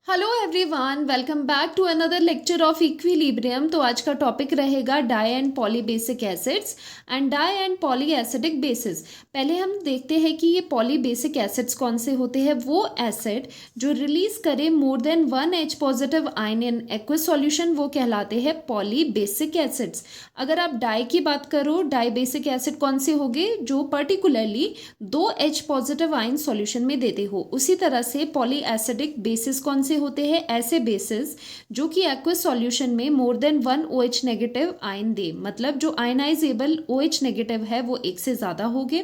Hello everyone, welcome back to another lecture of equilibrium. तो आज का टॉपिक रहेगा di and poly basic acids and di and poly acidic bases. पहले हम देखते हैं कि ये पॉली बेसिक एसिड्स कौन से होते हैं। वो एसिड जो रिलीज करे मोर than 1 H positive ion in aqueous solution वो कहलाते हैं पॉली बेसिक एसिड्स। अगर आप डाई की बात करो, डाई बेसिक एसिड कौन से होंगे जो particularly 2 H positive ion solution में देते हो। उसी तरह से पॉली एसिडिक बेसिस कौन से होते हैं, ऐसे बेसिस जो कि एक्वस सॉल्यूशन में more than 1 OH negative ion दे, मतलब जो आयनाइजेबल OH नेगेटिव है वो एक से ज़्यादा होंगे।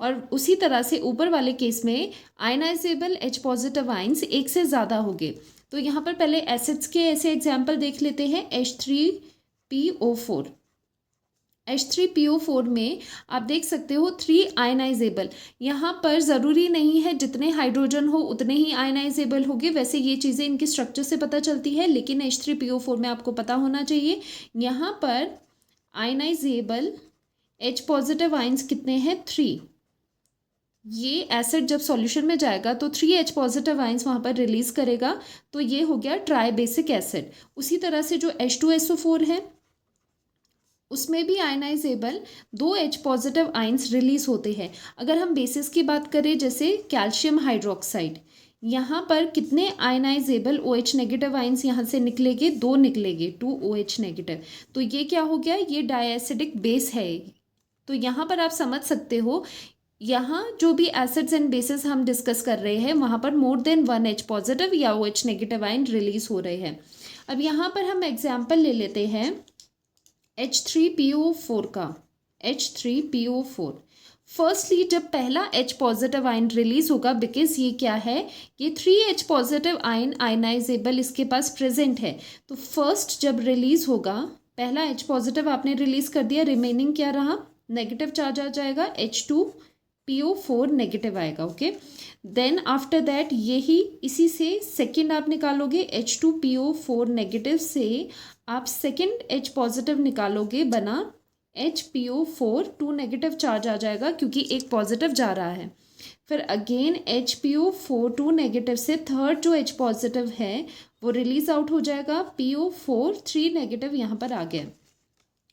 और उसी तरह से ऊपर वाले केस में आयनाइजेबल H पॉजिटिव आयन्स एक से ज़्यादा होंगे। तो यहाँ पर पहले एसिड्स के ऐसे एग्जाम्पल देख लेते हैं। H3PO4। H3PO4 में आप देख सकते हो 3 आयनाइजेबल। यहाँ पर ज़रूरी नहीं है जितने हाइड्रोजन हो उतने ही आयनाइजेबल होंगे, वैसे ये चीज़ें इनके स्ट्रक्चर से पता चलती है, लेकिन H3PO4 में आपको पता होना चाहिए यहाँ पर आयनाइजेबल H पॉजिटिव आयन्स कितने हैं, 3। ये एसिड जब सॉल्यूशन में जाएगा तो 3 H पॉजिटिव आयन्स वहाँ पर रिलीज करेगा, तो ये हो गया ट्राई बेसिक एसिड। उसी तरह से जो H2SO4 है उसमें भी ionisable 2 H positive ions release होते हैं। अगर हम बेसिस की बात करें जैसे कैल्शियम हाइड्रोक्साइड, यहाँ पर कितने आयनाइजेबल OH नेगेटिव आयन्स यहाँ से निकलेंगे, 2 निकलेंगे, 2 OH नेगेटिव। तो ये क्या हो गया, ये डायएसिडिक बेस है। तो यहाँ पर आप समझ सकते हो, यहाँ जो भी एसिड्स एंड बेसिस हम डिस्कस कर रहे हैं वहाँ पर मोर देन 1 H पॉजिटिव या OH नेगेटिव आयन रिलीज हो रहे हैं। अब यहाँ पर हम एग्जाम्पल ले लेते हैं H3PO4 का। H3PO4 फर्स्टली जब पहला H पॉजिटिव आयन रिलीज होगा, बिकॉज ये क्या है, ये 3 H पॉजिटिव आयन आयनाइजेबल इसके पास प्रेजेंट है। तो फर्स्ट जब रिलीज होगा, पहला H पॉजिटिव आपने रिलीज कर दिया, रिमेनिंग क्या रहा, नेगेटिव चार्ज आ जाएगा, H2PO4 नेगेटिव आएगा। ओके, देन आफ्टर दैट यही इसी से सेकेंड आप निकालोगे, H2PO4 नेगेटिव से आप सेकेंड H पॉजिटिव निकालोगे, बना HPO4, 2 नेगेटिव चार्ज आ जाएगा क्योंकि एक पॉजिटिव जा रहा है। फिर अगेन HPO4, 2 नेगेटिव से थर्ड जो H पॉजिटिव है वो रिलीज आउट हो जाएगा, PO4, 3 नेगेटिव यहाँ पर आ गया।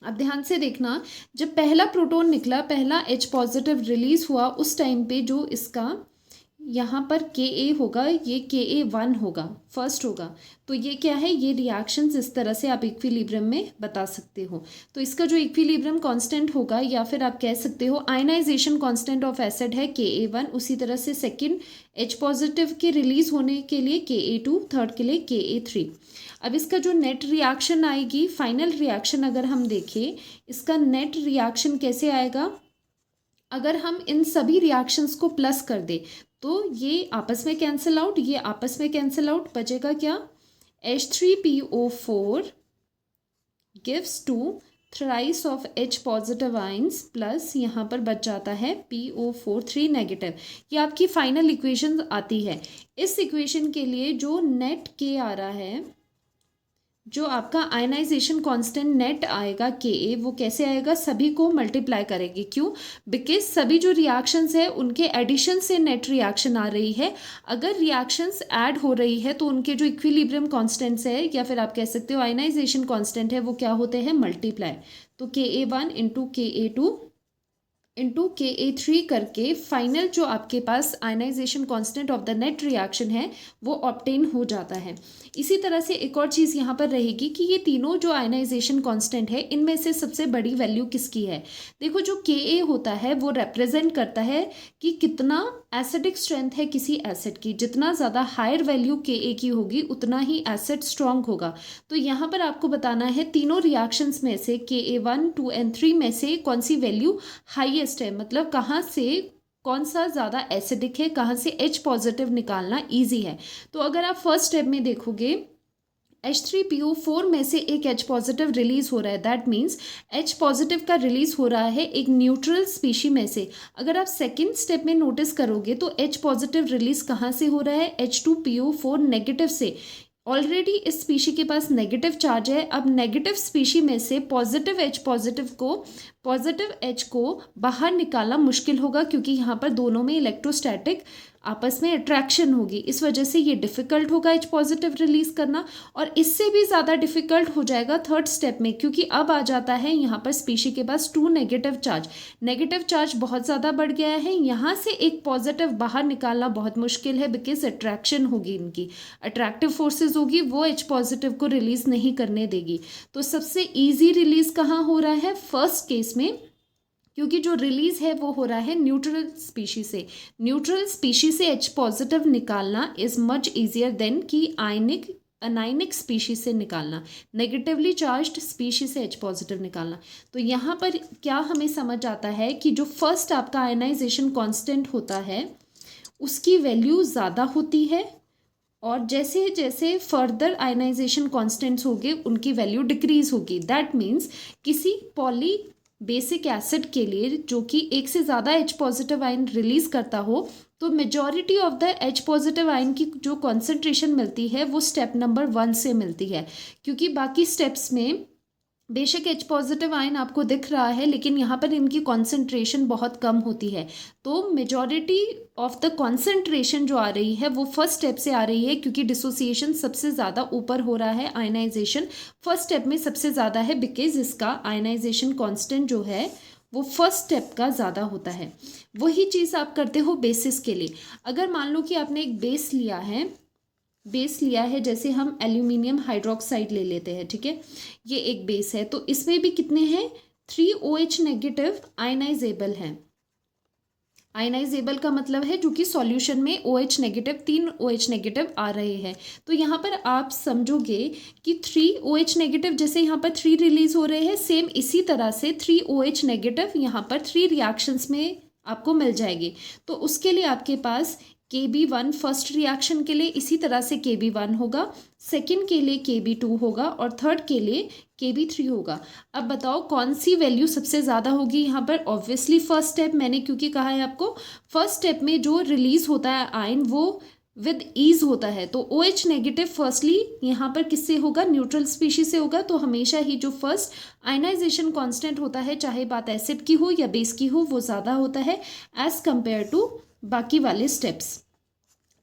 अब ध्यान से देखना, जब पहला प्रोटॉन निकला, पहला H पॉजिटिव रिलीज हुआ, उस टाइम पे जो इसका यहाँ पर Ka होगा, ये Ka1 होगा, फर्स्ट होगा। तो ये क्या है, ये रिएक्शंस इस तरह से आप इक्विलिब्रियम में बता सकते हो। तो इसका जो इक्विलिब्रियम कांस्टेंट होगा, या फिर आप कह सकते हो आयनाइजेशन कांस्टेंट ऑफ एसिड है Ka1, उसी तरह से सेकंड H पॉजिटिव के रिलीज होने के लिए Ka2, थर्ड के लिए Ka3। अब इसका जो नेट रिएक्शन आएगी, फाइनल रिएक्शन अगर हम देखें, इसका नेट रिएक्शन कैसे आएगा, अगर हम इन सभी रिएक्शंस को प्लस कर दे तो ये आपस में कैंसिल आउट, ये आपस में कैंसिल आउट, बचेगा क्या, H3PO4 gives 2 thrice of H positive ions plus यहाँ पर बच जाता है PO4, 3 नेगेटिव। ये आपकी फाइनल इक्वेशन आती है। इस इक्वेशन के लिए जो नेट K आ रहा है, जो आपका आयनाइजेशन कांस्टेंट नेट आएगा Ka, वो कैसे आएगा, सभी को मल्टीप्लाई करेंगे। क्यों, बिकॉज सभी जो रिएक्शंस है उनके एडिशन से नेट रिएक्शन आ रही है। अगर रिएक्शंस ऐड हो रही है तो उनके जो इक्विलिब्रियम कांस्टेंट्स है, या फिर आप कह सकते हो आयनाइजेशन कांस्टेंट है, वो क्या होते हैं, मल्टीप्लाई। तो Ka1 into Ka2 into Ka3 करके फाइनल जो आपके पास ionization constant of the net reaction है वो ऑब्टेन हो जाता है। इसी तरह से एक और चीज़ यहाँ पर रहेगी कि ये तीनों जो आयनाइजेशन कांस्टेंट है, इनमें से सबसे बड़ी वैल्यू किसकी है। देखो, जो Ka होता है वो रिप्रेजेंट करता है कि कितना एसिडिक स्ट्रेंथ है किसी एसिड की। जितना ज़्यादा हायर वैल्यू Ka की होगी उतना ही एसिड स्ट्रॉन्ग होगा। तो यहाँ पर आपको बताना है तीनों रिएक्शंस में से Ka1, 2 एंड 3 में से कौन सी वैल्यू हाईएस्ट है, मतलब कहाँ से कौन सा ज़्यादा एसिडिक है, कहाँ से H पॉजिटिव निकालना ईजी है। तो अगर आप फर्स्ट स्टेप में देखोगे, H3PO4 में से एक H पॉजिटिव रिलीज हो रहा है, दैट मीन्स H पॉजिटिव का रिलीज हो रहा है एक न्यूट्रल स्पीशी में से। अगर आप सेकेंड स्टेप में नोटिस करोगे तो H पॉजिटिव रिलीज कहाँ से हो रहा है, H2PO4 नेगेटिव से। ऑलरेडी इस स्पीशी के पास नेगेटिव चार्ज है। अब नेगेटिव स्पीशी में से पॉजिटिव H पॉजिटिव को पॉजिटिव एच को बाहर निकालना मुश्किल होगा क्योंकि यहाँ पर दोनों में इलेक्ट्रोस्टैटिक आपस में अट्रैक्शन होगी, इस वजह से ये डिफ़िकल्ट होगा एच पॉजिटिव रिलीज़ करना। और इससे भी ज़्यादा डिफ़िकल्ट हो जाएगा थर्ड स्टेप में, क्योंकि अब आ जाता है यहाँ पर स्पीशी के पास 2 नेगेटिव चार्ज। नेगेटिव चार्ज बहुत ज़्यादा बढ़ गया है, यहाँ से एक पॉजिटिव बाहर निकालना बहुत मुश्किल है, बिकॉज अट्रैक्शन होगी, इनकी अट्रैक्टिव फोर्सेज होगी, वो एच पॉजिटिव को रिलीज़ नहीं करने देगी। तो सबसे ईजी रिलीज़ कहाँ हो रहा है? फर्स्ट केस में, क्योंकि जो रिलीज है वो हो रहा है न्यूट्रल स्पीशी से। न्यूट्रल स्पीशी से एच पॉजिटिव निकालना इज मच इजियर देन कि अनायनिक स्पीशी से निकालना, नेगेटिवली चार्ज्ड स्पीशी से एच पॉजिटिव निकालना। तो यहाँ पर क्या हमें समझ आता है कि जो फर्स्ट आपका आयनाइजेशन कांस्टेंट होता है उसकी वैल्यू ज़्यादा होती है, और जैसे जैसे फर्दर आयनाइजेशन कांस्टेंट्स होंगे उनकी वैल्यू डिक्रीज होगी। दैट मीन्स किसी पॉली बेसिक एसिड के लिए जो कि एक से ज़्यादा एच पॉजिटिव आयन रिलीज करता हो, तो majority of the H positive ion की जो कॉन्सेंट्रेशन मिलती है वो स्टेप नंबर 1 से मिलती है, क्योंकि बाकी स्टेप्स में बेशक एच पॉजिटिव आयन आपको दिख रहा है लेकिन यहाँ पर इनकी कॉन्सेंट्रेशन बहुत कम होती है। तो मेजॉरिटी ऑफ द कॉन्सेंट्रेशन जो आ रही है वो फर्स्ट स्टेप से आ रही है, क्योंकि डिसोसिएशन सबसे ज़्यादा ऊपर हो रहा है, आयनाइजेशन फर्स्ट स्टेप में सबसे ज़्यादा है, बिकॉज इसका आयनाइजेशन कांस्टेंट जो है वो फर्स्ट स्टेप का ज़्यादा होता है। वही चीज़ आप करते हो बेसिस के लिए। अगर मान लो कि आपने एक बेस लिया है, जैसे हम एल्यूमिनियम हाइड्रोक्साइड ले लेते हैं, ठीक है, ये एक बेस है, तो इसमें भी कितने हैं? 3 OH नेगेटिव आयनाइजेबल हैं। आयनाइजेबल का मतलब है जो कि सॉल्यूशन में OH नेगेटिव 3 OH नेगेटिव आ रहे हैं। तो यहाँ पर आप समझोगे कि 3 OH नेगेटिव, जैसे यहाँ पर 3 रिलीज हो रहे हैं, सेम इसी तरह से 3 OH नेगेटिव यहाँ पर 3 रिएक्शंस में आपको मिल जाएगी। तो उसके लिए आपके पास KB1 फर्स्ट रिएक्शन के लिए इसी तरह से KB1 होगा, सेकंड के लिए KB2 होगा और थर्ड के लिए KB3 होगा। अब बताओ कौन सी वैल्यू सबसे ज़्यादा होगी यहाँ पर? ऑब्वियसली फर्स्ट स्टेप, मैंने क्योंकि कहा है आपको फर्स्ट स्टेप में जो रिलीज होता है आयन वो विद ईज होता है। तो OH नेगेटिव फर्स्टली यहाँ पर किससे होगा? न्यूट्रल स्पीशीज से होगा। तो हमेशा ही जो फर्स्ट आयनाइजेशन कांस्टेंट होता है, चाहे बात एसिड की हो या बेस की हो, वो ज़्यादा होता है एज कंपेयर टू बाकी वाले स्टेप्स।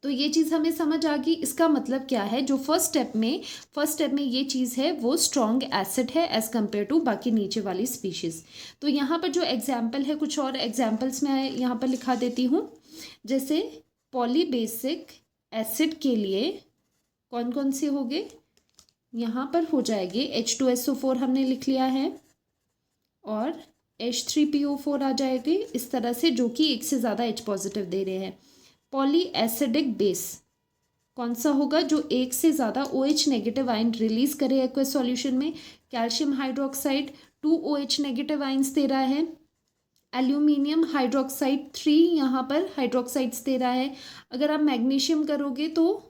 तो ये चीज़ हमें समझ आ गई। इसका मतलब क्या है? जो फर्स्ट स्टेप में ये चीज़ है वो स्ट्रॉन्ग एसिड है एज कंपेयर टू बाकी नीचे वाली स्पीशीज़। तो यहाँ पर जो एग्जाम्पल है, कुछ और एग्जाम्पल्स मैं यहाँ पर लिखा देती हूँ। जैसे पॉलीबेसिक एसिड के लिए कौन कौन से हो गए? यहाँ पर हो जाएंगे H2SO4 हमने लिख लिया है, और H3PO4 आ जाएगी इस तरह से, जो कि एक से ज़्यादा H पॉजिटिव दे रहे हैं। पॉली एसिडिक बेस कौन सा होगा? जो एक से ज़्यादा OH नेगेटिव आयन रिलीज करे एक्वस सॉल्यूशन में। Calcium hydroxide 2 OH negative ions दे रहा है। एल्यूमिनियम हाइड्रोक्साइड 3 यहाँ पर हाइड्रोक्साइड्स दे रहा है। अगर आप मैग्नीशियम करोगे तो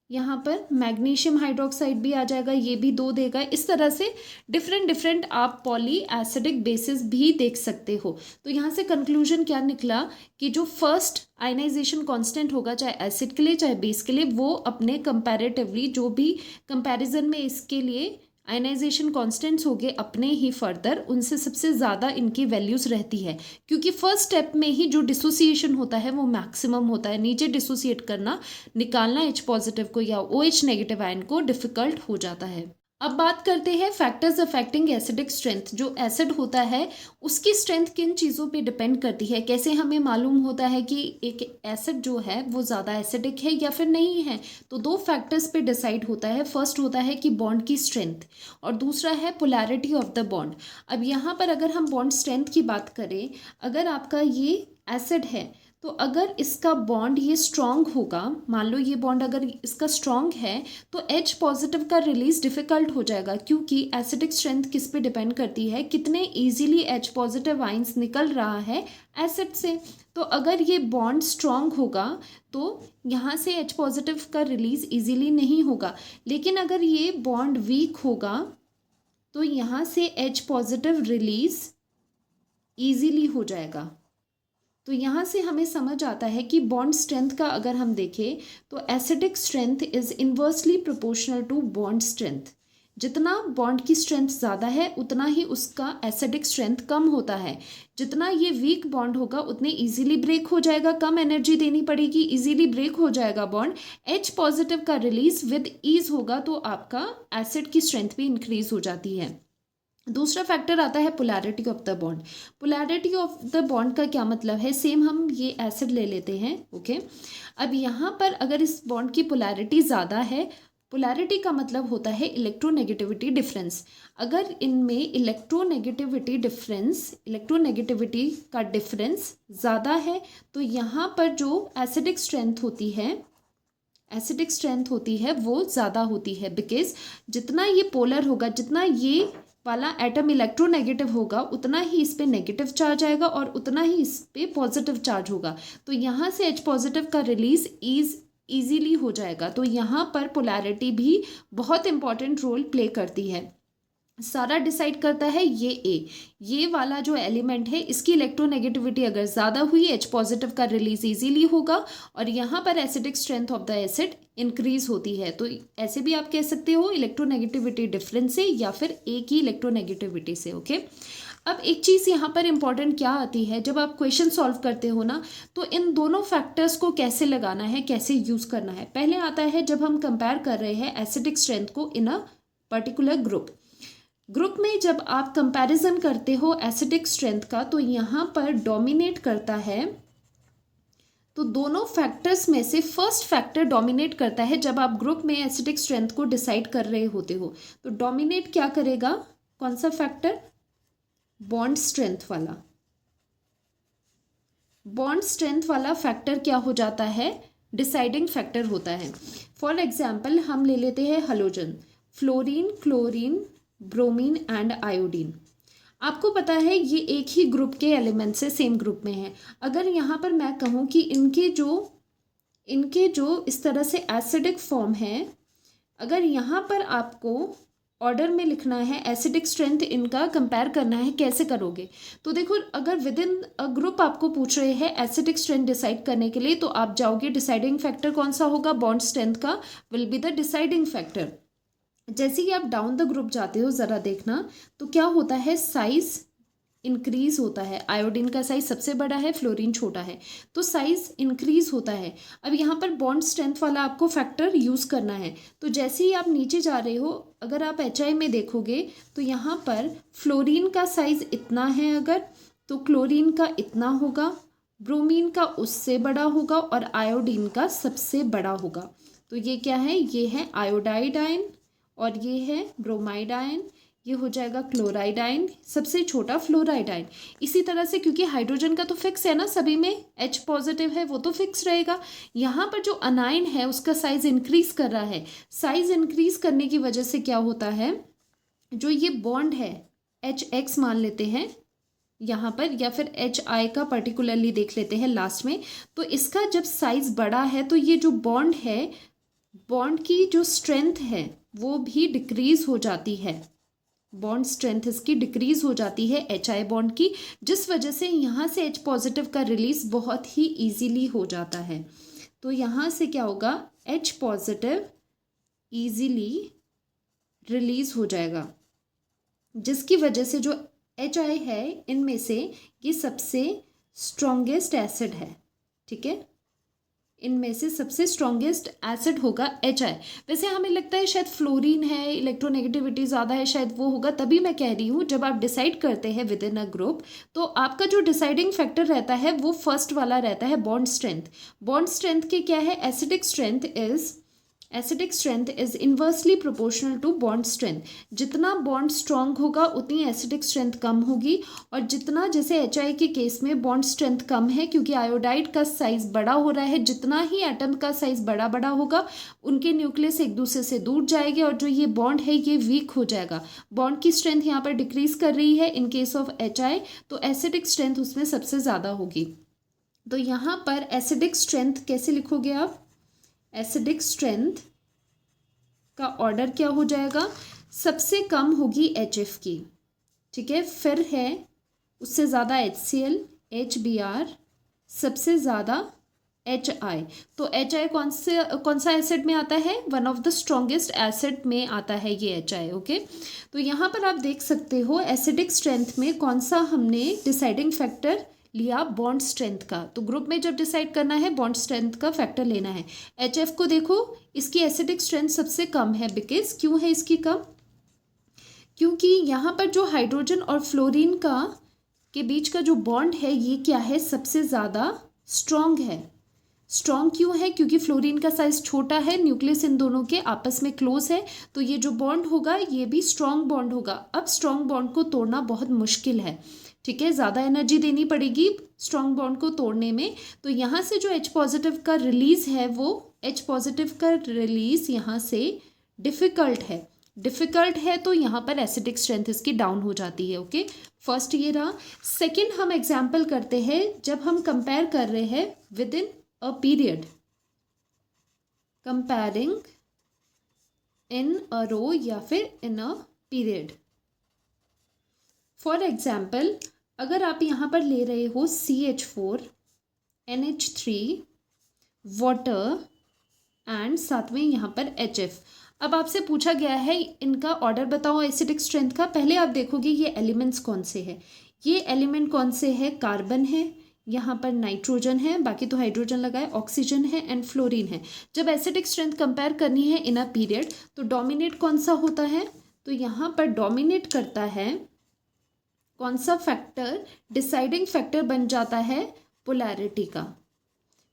यहाँ पर मैग्नीशियम हाइड्रोक्साइड भी आ जाएगा, ये भी 2 देगा। इस तरह से डिफरेंट आप पॉली एसिडिक बेसिस भी देख सकते हो। तो यहाँ से कंक्लूजन क्या निकला कि जो फर्स्ट आयनाइजेशन कांस्टेंट होगा, चाहे एसिड के लिए चाहे बेस के लिए, वो अपने कंपैरेटिवली जो भी कंपैरिजन में इसके लिए आयनाइजेशन कांस्टेंट्स हो गए अपने ही फर्दर, उनसे सबसे ज़्यादा इनकी वैल्यूज़ रहती है, क्योंकि फर्स्ट स्टेप में ही जो डिसोसिएशन होता है वो मैक्सिमम होता है। नीचे डिसोसिएट करना, निकालना H पॉजिटिव को या OH नेगेटिव आयन को डिफ़िकल्ट हो जाता है। अब बात करते हैं फैक्टर्स अफेक्टिंग एसिडिक स्ट्रेंथ। जो एसिड होता है उसकी स्ट्रेंथ किन चीज़ों पे डिपेंड करती है? कैसे हमें मालूम होता है कि एक एसिड जो है वो ज़्यादा एसिडिक है या फिर नहीं है? तो 2 फैक्टर्स पे डिसाइड होता है। फर्स्ट होता है कि बॉन्ड की स्ट्रेंथ, और दूसरा है पोलैरिटी ऑफ द बॉन्ड। अब यहाँ पर अगर हम बॉन्ड स्ट्रेंथ की बात करें, अगर आपका ये एसिड है तो अगर इसका बॉन्ड ये स्ट्रॉन्ग होगा, मान लो ये बॉन्ड अगर इसका स्ट्रॉन्ग है, तो H पॉजिटिव का रिलीज डिफ़िकल्ट हो जाएगा, क्योंकि एसिडिक स्ट्रेंथ किस पे डिपेंड करती है? कितने इजीली H पॉजिटिव आइंस निकल रहा है एसिड से। तो अगर ये बॉन्ड स्ट्रॉन्ग होगा तो यहाँ से H पॉजिटिव का रिलीज इजीली नहीं होगा, लेकिन अगर ये बॉन्ड वीक होगा तो यहाँ से H पॉजिटिव रिलीज ईजीली हो जाएगा। तो यहाँ से हमें समझ आता है कि बॉन्ड स्ट्रेंथ का अगर हम देखें तो acidic strength is inversely proportional to bond strength. जितना बॉन्ड की स्ट्रेंथ ज़्यादा है उतना ही उसका एसिडिक स्ट्रेंथ कम होता है। जितना ये वीक बॉन्ड होगा उतने इजीली ब्रेक हो जाएगा, कम एनर्जी देनी पड़ेगी, इजीली ब्रेक हो जाएगा बॉन्ड। H पॉजिटिव का रिलीज विद ईज होगा तो आपका एसिड की स्ट्रेंथ भी इंक्रीज हो जाती है। दूसरा फैक्टर आता है polarity of the bond. Polarity of the bond का क्या मतलब है, सेम हम ये एसिड ले लेते हैं, ओके। अब यहाँ पर अगर इस बॉन्ड की पोलैरिटी ज़्यादा है, पोलैरिटी का मतलब होता है इलेक्ट्रोनेगेटिविटी डिफरेंस। अगर इनमें इलेक्ट्रोनेगेटिविटी का डिफरेंस ज़्यादा है तो यहाँ पर जो एसिडिक स्ट्रेंथ होती है वो ज़्यादा होती है, बिकॉज जितना ये पोलर होगा, जितना ये वाला एटम इलेक्ट्रोनेगेटिव होगा उतना ही इस पे नेगेटिव चार्ज आएगा और उतना ही इस पे पॉजिटिव चार्ज होगा। तो यहाँ से H पॉजिटिव का रिलीज ईजीली हो जाएगा। तो यहाँ पर पोलैरिटी भी बहुत इंपॉर्टेंट रोल प्ले करती है। सारा डिसाइड करता है ये वाला जो एलिमेंट है, इसकी इलेक्ट्रोनेगेटिविटी अगर ज़्यादा हुई H पॉजिटिव का रिलीज इजीली होगा और यहाँ पर acidic strength of the acid increase होती है। तो ऐसे भी आप कह सकते हो इलेक्ट्रोनेगेटिविटी डिफरेंस से या फिर एक ही इलेक्ट्रोनेगेटिविटी से, ओके। अब एक चीज़ यहाँ पर इंपॉर्टेंट क्या आती है, जब आप क्वेश्चन सॉल्व करते हो ना, तो इन दोनों फैक्टर्स को कैसे लगाना है, कैसे यूज़ करना है। पहले आता है जब हम कंपेयर कर रहे हैं एसिडिक स्ट्रेंथ को इन अ पर्टिकुलर ग्रुप में जब आप कंपैरिजन करते हो एसिडिक स्ट्रेंथ का, तो यहाँ पर डोमिनेट करता है, तो दोनों फैक्टर्स में से फर्स्ट फैक्टर डोमिनेट करता है जब आप ग्रुप में एसिडिक स्ट्रेंथ को डिसाइड कर रहे होते हो। तो डोमिनेट क्या करेगा, कौन सा फैक्टर, बॉन्ड स्ट्रेंथ वाला फैक्टर क्या हो जाता है, डिसाइडिंग फैक्टर होता है। फॉर एग्जाम्पल हम ले लेते हैं halogen, fluorine, chlorine, bromine and iodine. आपको पता है ये एक ही ग्रुप के एलिमेंट से सेम ग्रुप में है। अगर यहाँ पर मैं कहूँ कि इनके जो इस तरह से एसिडिक फॉर्म है, अगर यहाँ पर आपको ऑर्डर में लिखना है, एसिडिक स्ट्रेंथ इनका कंपेयर करना है, कैसे करोगे। तो देखो, अगर विद इन अ ग्रुप आपको पूछ रहे हैं एसिडिक स्ट्रेंथ डिसाइड करने के लिए, तो आप जाओगे, डिसाइडिंग फैक्टर कौन सा होगा, बॉन्ड स्ट्रेंथ का will be the deciding factor. जैसे कि आप डाउन द ग्रुप जाते हो, ज़रा देखना, तो क्या होता है, साइज इंक्रीज होता है। आयोडीन का साइज सबसे बड़ा है, फ्लोरीन छोटा है, तो साइज इंक्रीज होता है। अब यहाँ पर बॉन्ड स्ट्रेंथ वाला आपको फैक्टर यूज़ करना है। तो जैसे ही आप नीचे जा रहे हो, अगर आप HI में देखोगे तो यहाँ पर फ्लोरीन का साइज इतना है अगर, तो क्लोरीन का इतना होगा, ब्रोमीन का उससे बड़ा होगा और आयोडीन का सबसे बड़ा होगा। तो ये क्या है, ये है आयोडाइड आयन और ये है ब्रोमाइड आयन, ये हो जाएगा क्लोराइड आयन, सबसे छोटा फ्लोराइड आयन। इसी तरह से, क्योंकि हाइड्रोजन का तो फिक्स है ना, सभी में H पॉजिटिव है, वो तो फिक्स रहेगा। यहाँ पर जो अनायन है उसका साइज इंक्रीज कर रहा है। साइज इंक्रीज करने की वजह से क्या होता है, जो ये बॉन्ड है HX मान लेते हैं यहाँ पर, या फिर HI का पर्टिकुलरली देख लेते हैं लास्ट में, तो इसका जब साइज बड़ा है तो ये जो बॉन्ड है, बॉन्ड की जो स्ट्रेंथ है वो भी डिक्रीज हो जाती है। बॉन्ड स्ट्रेंथ इसकी डिक्रीज हो जाती है HI बॉन्ड की, जिस वजह से यहाँ से H पॉजिटिव का रिलीज बहुत ही इजीली हो जाता है। तो यहाँ से क्या होगा, H पॉजिटिव इजीली रिलीज हो जाएगा, जिसकी वजह से जो HI है इनमें से ये सबसे स्ट्रॉन्गेस्ट एसिड है, ठीक है, इनमें से सबसे स्ट्रॉन्गेस्ट एसिड होगा HI। वैसे हमें लगता है शायद फ्लोरीन है, इलेक्ट्रोनेगेटिविटी ज़्यादा है, शायद वो होगा, तभी मैं कह रही हूँ जब आप डिसाइड करते हैं विद इन अ ग्रुप, तो आपका जो डिसाइडिंग फैक्टर रहता है वो फर्स्ट वाला रहता है, बॉन्ड स्ट्रेंथ। बॉन्ड स्ट्रेंथ के क्या है, acidic strength is inversely proportional to bond strength. जितना बॉन्ड स्ट्रॉन्ग होगा उतनी एसिडिक स्ट्रेंथ कम होगी, और जितना, जैसे HI के केस में बॉन्ड स्ट्रेंथ कम है क्योंकि आयोडाइड का साइज बड़ा हो रहा है, जितना ही एटम का साइज बड़ा होगा उनके न्यूक्लियस एक दूसरे से दूर जाएंगे और जो ये बॉन्ड है ये वीक हो जाएगा। बॉन्ड की स्ट्रेंथ यहाँ पर डिक्रीज कर रही है इन केस ऑफ HI, तो एसिडिक स्ट्रेंथ उसमें सबसे ज़्यादा होगी। तो यहाँ पर एसिडिक स्ट्रेंथ कैसे लिखोगे आप, एसिडिक स्ट्रेंथ का ऑर्डर क्या हो जाएगा, सबसे कम होगी HF की, ठीक है, फिर है उससे ज़्यादा HCl, HBr, सबसे ज़्यादा HI। तो HI कौन सा एसिड में आता है? One of the strongest acid में आता है ये HI। ओके, तो यहाँ पर आप देख सकते हो एसिडिक स्ट्रेंथ में कौन सा हमने डिसाइडिंग फैक्टर लिया, बॉन्ड स्ट्रेंथ का। तो ग्रुप में जब डिसाइड करना है बॉन्ड स्ट्रेंथ का फैक्टर लेना है। HF को देखो, इसकी एसिडिक स्ट्रेंथ सबसे कम है, बिकॉज क्यों है इसकी कम? क्योंकि यहाँ पर जो हाइड्रोजन और फ्लोरीन के बीच का जो बॉन्ड है ये क्या है? सबसे ज़्यादा स्ट्रॉन्ग है। स्ट्रॉन्ग क्यों है? क्योंकि फ्लोरीन का साइज छोटा है, न्यूक्लियस इन दोनों के आपस में क्लोज है, तो ये जो बॉन्ड होगा ये भी स्ट्रॉन्ग बॉन्ड होगा। अब स्ट्रॉन्ग बॉन्ड को तोड़ना बहुत मुश्किल है, ठीक है, ज़्यादा एनर्जी देनी पड़ेगी स्ट्रॉन्ग बॉन्ड को तोड़ने में। तो यहाँ से जो H पॉजिटिव का रिलीज है, वो H पॉजिटिव का रिलीज यहाँ से डिफ़िकल्ट है, तो यहाँ पर एसिडिक स्ट्रेंथ इसकी डाउन हो जाती है। ओके, फर्स्ट ये रहा। सेकेंड हम एग्जाम्पल करते हैं जब हम कंपेयर कर रहे हैं with in a period, comparing in a row या फिर in a period. For example, अगर आप यहाँ पर ले रहे हो CH4, NH3, वाटर एंड साथ में यहाँ पर HF। अब आपसे पूछा गया है इनका ऑर्डर बताओ एसिडिक स्ट्रेंथ का। पहले आप देखोगे ये एलिमेंट्स कौन से हैं। ये एलिमेंट कौन से है? कार्बन है, यहाँ पर नाइट्रोजन है, बाकी तो हाइड्रोजन लगाए, ऑक्सीजन है एंड फ्लोरीन है। जब एसिडिक स्ट्रेंथ कंपेयर करनी है इन अ पीरियड, तो डोमिनेट कौन सा होता है? तो यहाँ पर डोमिनेट करता है कौन सा फैक्टर? डिसाइडिंग फैक्टर बन जाता है पोलैरिटी का।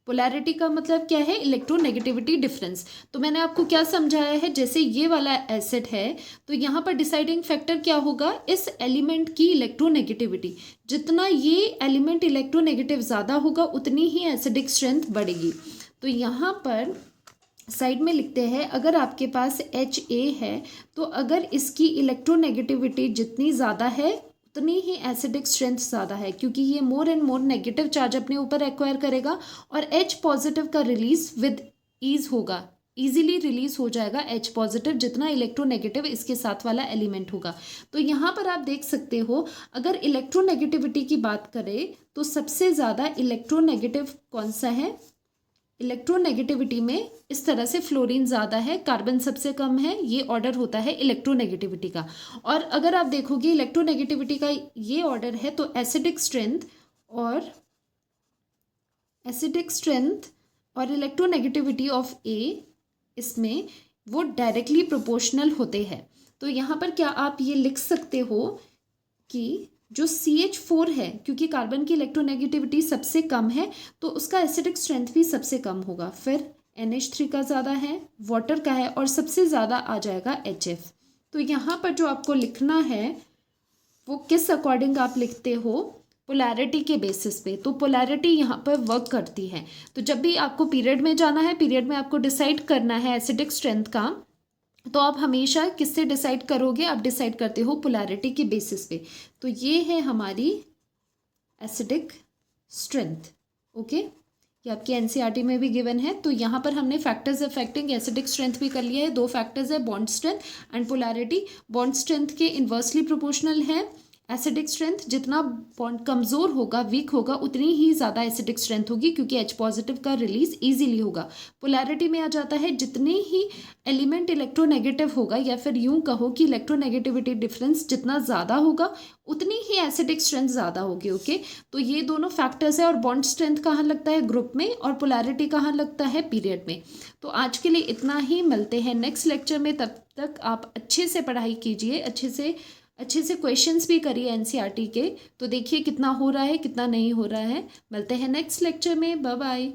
पोलैरिटी का मतलब क्या है? Electronegativity difference. तो मैंने आपको क्या समझाया है, जैसे ये वाला एसिड है तो यहाँ पर डिसाइडिंग फैक्टर क्या होगा? इस एलिमेंट की इलेक्ट्रोनेगेटिविटी। जितना ये एलिमेंट इलेक्ट्रोनेगेटिव ज़्यादा होगा उतनी ही एसिडिक स्ट्रेंथ बढ़ेगी। तो यहाँ पर साइड में लिखते हैं, अगर आपके पास HA है तो अगर इसकी इलेक्ट्रोनेगेटिविटी जितनी ज़्यादा है उतनी ही एसिडिक स्ट्रेंथ ज़्यादा है, क्योंकि ये more and more negative charge अपने ऊपर एक्वायर करेगा और H पॉजिटिव का रिलीज विद ईज होगा, इजीली रिलीज हो जाएगा H पॉजिटिव जितना इलेक्ट्रोनेगेटिव इसके साथ वाला एलिमेंट होगा। तो यहाँ पर आप देख सकते हो, अगर इलेक्ट्रोनेगेटिविटी की बात करें तो सबसे ज़्यादा इलेक्ट्रोनेगेटिव कौन सा है? इलेक्ट्रोनेगेटिविटी में इस तरह से फ्लोरीन ज़्यादा है, कार्बन सबसे कम है। ये ऑर्डर होता है इलेक्ट्रोनेगेटिविटी का। और अगर आप देखोगे इलेक्ट्रोनेगेटिविटी का ये ऑर्डर है तो एसिडिक स्ट्रेंथ और इलेक्ट्रोनेगेटिविटी ऑफ A इसमें वो डायरेक्टली प्रोपोर्शनल होते हैं। तो यहाँ पर क्या आप ये लिख सकते हो कि जो CH4 है, क्योंकि कार्बन की इलेक्ट्रोनेगेटिविटी सबसे कम है तो उसका एसिडिक स्ट्रेंथ भी सबसे कम होगा। फिर NH3 का ज़्यादा है, वाटर का है और सबसे ज़्यादा आ जाएगा HF। तो यहाँ पर जो आपको लिखना है वो किस अकॉर्डिंग आप लिखते हो? पोलैरिटी के बेसिस पे। तो पोलैरिटी यहाँ पर वर्क करती है। तो जब भी आपको पीरियड में जाना है, पीरियड में आपको डिसाइड करना है एसिडिक स्ट्रेंथ का, तो आप हमेशा किससे डिसाइड करोगे? आप डिसाइड करते हो पोलैरिटी के बेसिस पे। तो ये है हमारी एसिडिक स्ट्रेंथ। ओके, ये आपकी एनसीईआरटी में भी गिवन है। तो यहाँ पर हमने फैक्टर्स अफेक्टिंग एसिडिक स्ट्रेंथ भी कर लिया है। दो फैक्टर्स है, bond strength and polarity. Bond strength के इन्वर्सली प्रोपोर्शनल है एसिडिक स्ट्रेंथ। जितना बॉन्ड कमज़ोर होगा, वीक होगा, उतनी ही ज़्यादा एसिडिक स्ट्रेंथ होगी, क्योंकि H पॉजिटिव का रिलीज इजीली होगा। पोलैरिटी में आ जाता है जितने ही एलिमेंट इलेक्ट्रोनेगेटिव होगा, या फिर यूं कहो कि इलेक्ट्रोनेगेटिविटी डिफरेंस जितना ज़्यादा होगा उतनी ही एसिडिक स्ट्रेंथ ज़्यादा होगी। ओके, तो ये दोनों फैक्टर्स है। और बॉन्ड स्ट्रेंथ कहाँ लगता है? ग्रुप में। और पोलैरिटी कहाँ लगता है? पीरियड में। तो आज के लिए इतना ही, मिलते हैं नेक्स्ट लेक्चर में। तब तक आप अच्छे से पढ़ाई कीजिए, अच्छे से क्वेश्चंस भी करिए एनसीईआरटी के। तो देखिए कितना हो रहा है, कितना नहीं हो रहा है। मिलते हैं नेक्स्ट लेक्चर में। Bye bye.